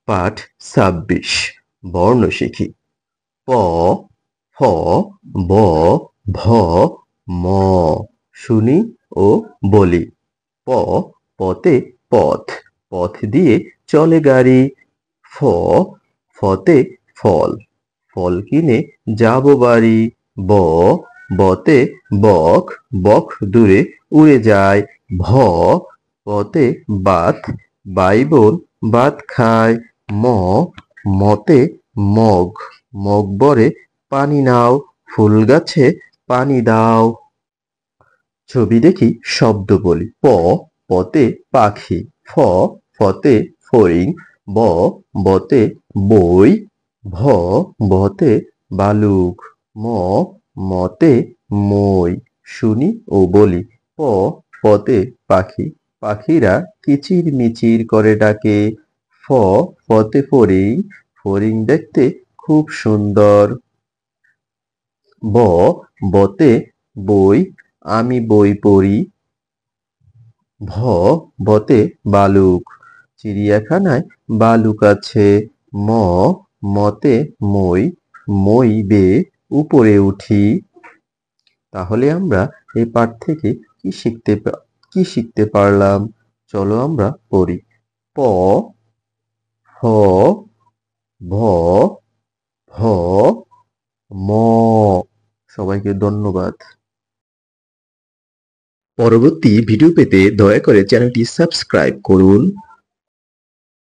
পাঠ ২৬ বর্ণ শিখি। প, ফ, ব, ভ, ম। শুনি ও বলি। প, পতে পথ, পথ দিয়ে চলে গাড়ি। ফ, ফতে ফল, ফল কিনে যাব বাড়ি। ব, বতে বক, বক দূরে উড়ে যায়। ভ, ভতে বাত, বাইবোন ভাত খায়। ম, মতে মগ, মগ ভরে পানি নাও, ফুল গাছে পানি দাও। ছবি দেখি শব্দ বলি। প, পতে পাখি। ফ, ফতে ফড়িং। ব, বতে বই। ভ, ভতে ভালুক। ম, মতে মই। শুনি ও বলি। প, পতে পাখি, পাখিরা কিচির মিচির করে ডাকে। ফ, ফতে ফড়িং, ফড়িং দেখতে খুব সুন্দর। ব, বতে বই, আমি বই পড়ি। ভ, বতে ভালুক, চিড়িয়াখানায় ভালুক আছে। ম, মতে মই, মই বেয়ে উপরে উঠি। তাহলে আমরা এই পাঠ থেকে কি শিখতে পারলাম? চলো আমরা পড়ি। প, ফ, ভ, ভ, ম। সবাইকে ধন্যবাদ। পরবর্তী ভিডিও পেতে দয়া করে চ্যানেলটি সাবস্ক্রাইব করুন।